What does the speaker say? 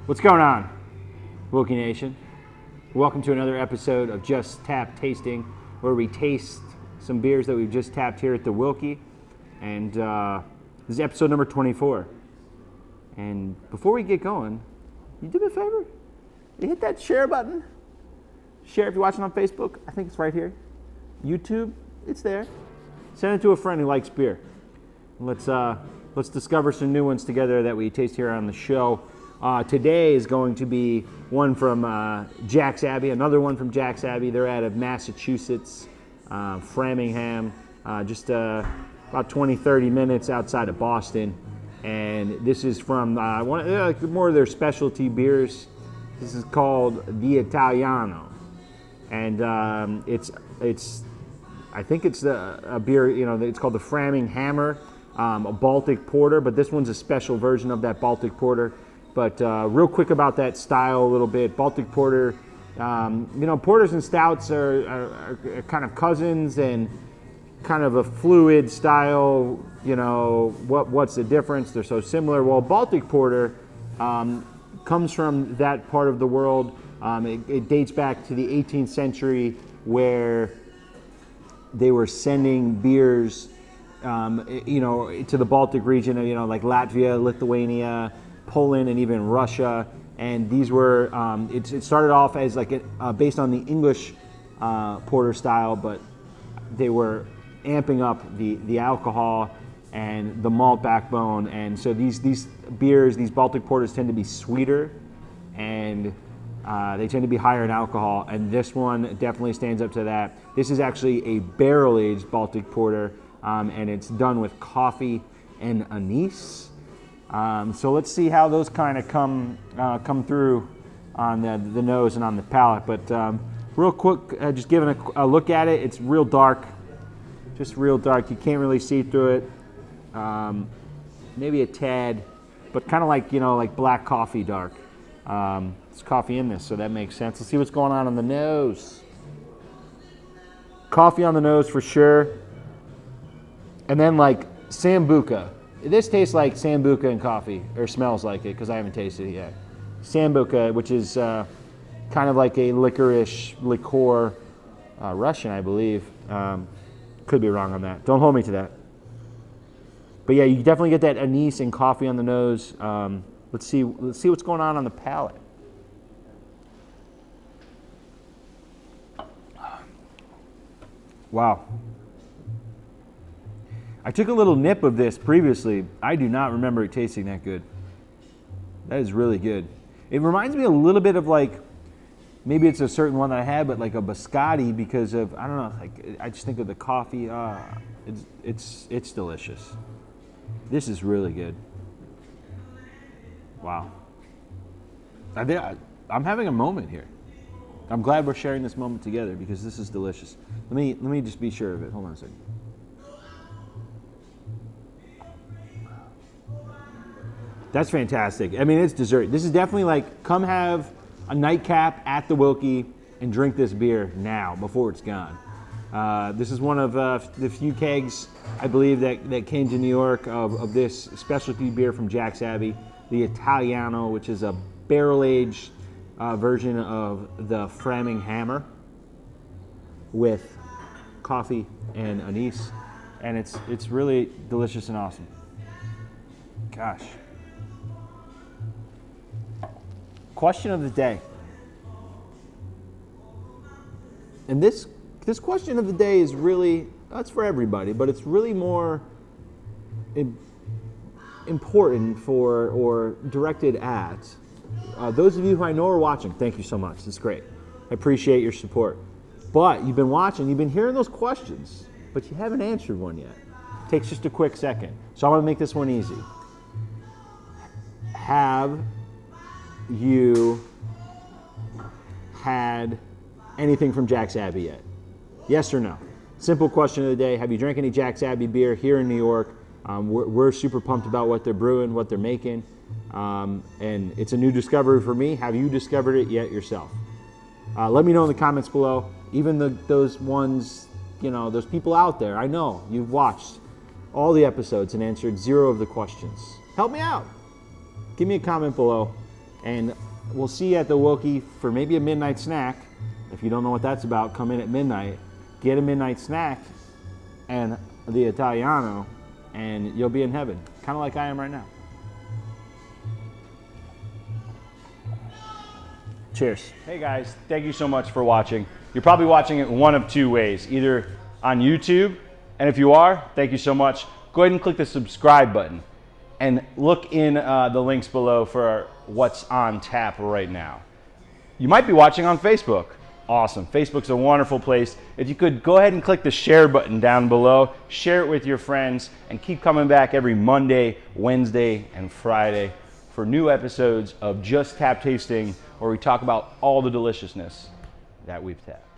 What's going on, Wilkie Nation? Welcome to another episode of Just Tap Tasting, where we taste some beers that we've just tapped here at the Wilkie. And this is episode number 24. And before we get going, you do me a favor? You hit that share button. Share if you're watching on Facebook. I think it's right here. YouTube, it's there. Send it to a friend who likes beer. Let's discover some new ones together that we taste here on the show. Today is going to be one from Jack's Abbey, another one from Jack's Abbey. They're out of Massachusetts, Framingham, just about 20-30 minutes outside of Boston. And this is from more of their specialty beers. This is called The Italiano, and I think it's a beer. It's called the Framinghammer, a Baltic Porter, but this one's a special version of that Baltic Porter. But real quick about that style a little bit. Baltic Porter, porters and stouts are kind of cousins and kind of a fluid style. What's the difference? They're so similar. Well, Baltic Porter comes from that part of the world. It dates back to the 18th century where they were sending beers, to the Baltic region, like Latvia, Lithuania, Poland, and even Russia. And these were, it started off as like based on the English porter style, but they were amping up the alcohol and the malt backbone. And so these beers, these Baltic porters tend to be sweeter, and they tend to be higher in alcohol. And this one definitely stands up to that. This is actually a barrel-aged Baltic porter, and it's done with coffee and anise. So let's see how those kind of come through on the nose and on the palate. But real quick, just giving a look at it, it's real dark, just real dark. You can't really see through it. Maybe a tad, but kind of like black coffee dark. There's coffee in this, so that makes sense. Let's see what's going on the nose. Coffee on the nose for sure. And then like Sambuca. This tastes like Sambuca and coffee, or smells like it, because I haven't tasted it yet. Sambuca, which is kind of like a licorice liqueur, Russian, I believe. Could be wrong on that. Don't hold me to that. But yeah, you definitely get that anise and coffee on the nose. Let's see what's going on the palate. Wow. I took a little nip of this previously. I do not remember it tasting that good. That is really good. It reminds me a little bit of maybe it's a certain one that I had, but like a biscotti, because of, I don't know, I just think of the coffee. It's delicious. This is really good. Wow. I'm having a moment here. I'm glad we're sharing this moment together, because this is delicious. Let me just be sure of it. Hold on a second. That's fantastic. I mean, it's dessert. This is definitely come have a nightcap at the Wilkie and drink this beer now before it's gone. This is one of the few kegs, I believe, that came to New York of this specialty beer from Jack's Abbey, the Italiano, which is a barrel-aged version of the Framinghammer with coffee and anise, and it's really delicious and awesome. Gosh. Question of the day. And this question of the day is really, that's for everybody, but it's really more important for, or directed at, those of you who I know are watching. Thank you so much. It's great. I appreciate your support. But you've been watching, you've been hearing those questions, but you haven't answered one yet. It takes just a quick second. So I'm going to make this one easy. Have you had anything from Jack's Abbey yet? Yes or no? Simple question of the day. Have you drank any Jack's Abbey beer here in New York? We're super pumped about what they're brewing, what they're making. And it's a new discovery for me. Have you discovered it yet yourself? Let me know in the comments below. Even those ones, those people out there, I know you've watched. all the episodes and answered 0 of the questions. Help me out. Give me a comment below, and we'll see you at the Wilkie for maybe a midnight snack. If you don't know what that's about, come in at midnight, get a midnight snack and the Italiano, and you'll be in heaven, kind of like I am right now. Cheers. Hey guys, thank you so much for watching. You're probably watching it one of 2 ways, either on YouTube, and if you are, thank you so much. Go ahead and click the subscribe button and look in the links below for what's on tap right now. You might be watching on Facebook. Awesome. Facebook's a wonderful place. If you could go ahead and click the share button down below, share it with your friends, and keep coming back every Monday, Wednesday, and Friday for new episodes of Just Tap Tasting, where we talk about all the deliciousness that we've tapped.